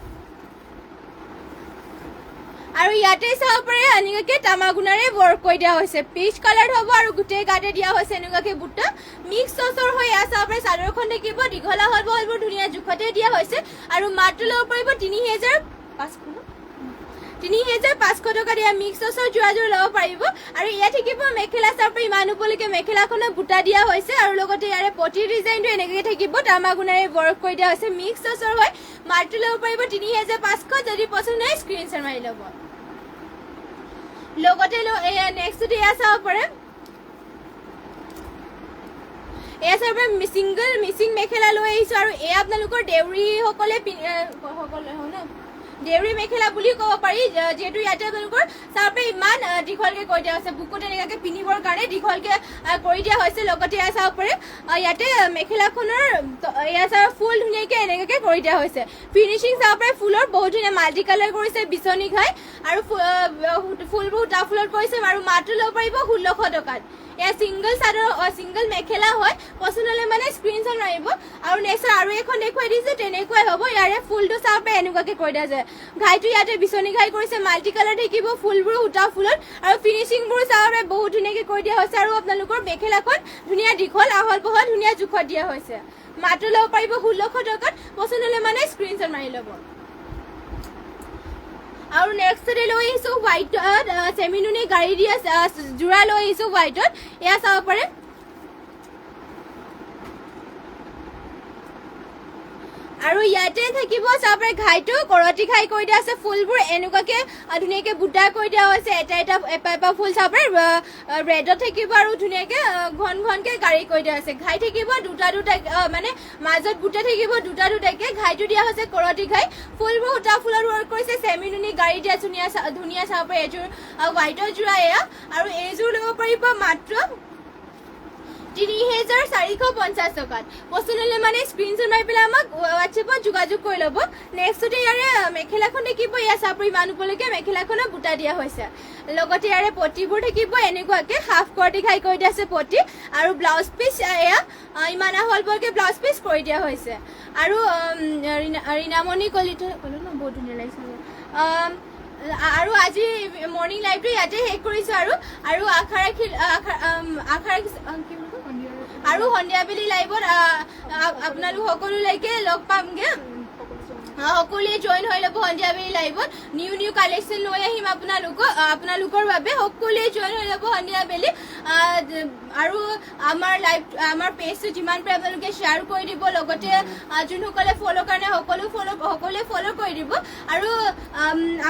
আৰু ইয়াতে চাব পাৰে এনেকুৱাকে তামাগুণাৰে ৱৰ্ক কৰি দিয়া হৈছে পিচ কালাৰ হ'ব আৰু গোটেই গাতে দিয়া হৈছে এনেকুৱাকে বুটা মিক্স টচৰ হৈ এয়া চাব পাৰে চাদৰখন থাকিব দীঘলা হ'ল বহলবোৰ ধুনীয়া জোখতে দিয়া হৈছে আৰু মাত্ৰ ল'ব পাৰিব 3,500 টকা দিয়া মিক্স টচৰ যোৰাযোৰ ল'ব পাৰিব আৰু ইয়াত থাকিব মেখেলা চাব পাৰে ইমান উপলৈকে মেখেলাখনত বুটা দিয়া হৈছে আৰু লগতে ইয়াৰে পটি ডিজাইনটো এনেকৈ থাকিব তামাগুণাৰে ৱৰ্ক কৰি দিয়া হৈছে মিক্স টচৰ হয় মাত্ৰ ল'ব পাৰিব 3,500 যদি পচন্দ হয় স্ক্ৰীনশ্বট মাৰি ল'ব লগতে নেক্সট এয়া চাব পাৰে এয়া চাব পাৰে চিংগল মিচিং মেখেলা লৈ আহিছোঁ আৰু এয়া আপোনালোকৰ দেউৰীসকলে দেউৰী মেখেলা বুলি ক'ব পাৰি যিহেতু ইয়াতে আপোনালোকৰ চাব পাৰে ইমান দীঘলকৈ কৰি দিয়া হৈছে বুকুত এনেকুৱাকৈ পিন্ধিবৰ কাৰণে দীঘলকৈ কৰি দিয়া হৈছে লগতে এয়া চাব পাৰে ইয়াতে মেখেলাখনৰ এয়া চাব ফুল ধুনীয়াকৈ এনেকুৱাকৈ কৰি দিয়া হৈছে ফিনিচিং চাব পাৰে ফুলৰ বহুত ধুনীয়া মাল্টি কালাৰ কৰিছে বিচনী ঘাই আৰু ফুলবোৰ সূতা ফুলত কৰিছে আৰু মাত্ৰ ল'ব পাৰিব 1600 টকাত এয়া চিংগল চাদৰ চিংগল মেখেলা হয় পচন্দ হ'লে মানে স্ক্ৰীনশ্বট মাৰিব আৰু নেক্সট আৰু এখন দেখুৱাই দিছোঁ তেনেকুৱাই হ'ব ইয়াৰে ফুলটো চাব পাৰে এনেকুৱাকৈ কৰি দিয়া যায় ঘাইটো ইয়াতে বিচনী ঘাই কৰিছে মাল্টি কালাৰ থাকিব ফুলবোৰ সূতা ফুলত আৰু ফিনিচিংবোৰ চাব পাৰে বহুত ধুনীয়াকৈ কৰি দিয়া হৈছে আৰু আপোনালোকৰ মেখেলাখন ধুনীয়া দীঘল আহল বহল ধুনীয়া জোখত দিয়া হৈছে মাত্ৰ ল'ব পাৰিব 1600 টকাত পচন্দ হ'লে মানে স্ক্ৰীনশ্বট মাৰি ল'ব আৰু নেক্সটতে লৈ আহিছোঁ হোৱাইটত চেমিনুনি গাড়ী দিয়া যোৰা লৈ আহিছোঁ হোৱাইটত এয়া চাব পাৰে আৰু ইয়াতে থাকিব চাব পাৰে ঘাইটো কৰতি ঘাই কৰি দিয়া আছে ফুলবোৰ এনেকুৱাকৈ ধুনীয়াকৈ বুটা কৰি দিয়া হৈছে এটা ফুল চাব পাৰে ৰেডত থাকিব আৰু ধুনীয়াকৈ ঘনকৈ গাড়ী কৰি দিয়া হৈছে ঘাই থাকিব দুটা মানে মাজত বুটা থাকিব দুটাকৈ ঘাইটো দিয়া হৈছে কৰতি ঘাই ফুলবোৰ সূতা ফুলত ৱৰ্ক কৰিছে চেমিনুনি গাড়ী দিয়া ধুনীয়া চাব পাৰে এযোৰ হোৱাইটৰ যোৰা এয়া আৰু এইযোৰ ল'ব পাৰিব মাত্ৰ 3,450 টকাত পচন্দ হ'লে মানে স্ক্ৰীনশ্বট মাৰি পেলাই আমাক হোৱাটছএপত যোগাযোগ কৰি ল'ব নেক্সটতে ইয়াৰে মেখেলাখন থাকিব এয়া চাব ইমান উপলৈকে মেখেলাখনত বুটা দিয়া হৈছে লগতে ইয়াৰে পটিবোৰ থাকিব এনেকুৱাকৈ হাফ কৰতি ঘাই কৰি দিয়া আছে পটি আৰু ব্লাউজ পিচ এয়া ইমান আহল বহলকৈ ব্লাউজ পিচ কৰি দিয়া হৈছে আৰু ৰীণামণি কলিতা ক'লো ন বহুত ধুনীয়া লাগিছে আৰু আজি মৰ্ণিং লাইভটো ইয়াতে শেষ কৰিছোঁ আৰু আশা ৰাখি আৰু সন্ধিয়াবেলি লাইভত আপোনালোক সকলোলৈকে লগ পামগৈ সকলোৱে জইন হৈ ল'ব সন্ধিয়াবেলি লাইভত নিউ কালেকশ্যন লৈ আহিম আপোনালোকৰ বাবে সকলোৱে জইন হৈ ল'ব সন্ধিয়াবেলি আৰু আমাৰ পেজটো যিমান পাৰে আপোনালোকে শ্বেয়াৰ কৰি দিব লগতে যোনসকলে ফ'ল' কাৰণে সকলোৱে ফ'ল' কৰি দিব আৰু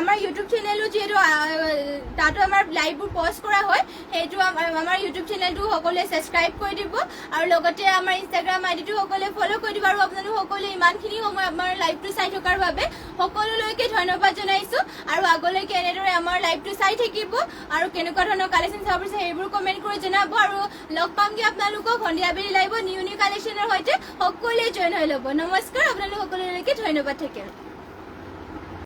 আমাৰ ইউটিউব চেনেলো যিহেতু তাতো আমাৰ লাইভবোৰ পষ্ট কৰা হয় সেইটো আমাৰ ইউটিউব চেনেলটো সকলোৱে ছাবস্ক্ৰাইব কৰি দিব আৰু লগতে আমাৰ ইনষ্টাগ্ৰাম আইডিটো সকলোৱে ফ'ল' কৰি দিব আৰু আপোনালোক সকলোৱে ইমানখিনি সময় আমাৰ লাইভটো চাই থকাৰ বাবে সকলোলৈকে ধন্যবাদ জনাইছোঁ আৰু আগলৈকে এনেদৰে আমাৰ লাইভটো চাই থাকিব আৰু কেনেকুৱা ধৰণৰ কালেকশ্যন চাব পাৰিছে সেইবোৰ কমেণ্ট কৰি জনাব আৰু লগ পামগৈ আপোনালোকক সন্ধিয়াবেলি লাইভত নিউ কালেকশ্যনৰ সৈতে সকলোৱে জইন হৈ ল'ব নমস্কাৰ আপোনালোক সকলোলৈকে ধন্যবাদ থাকিল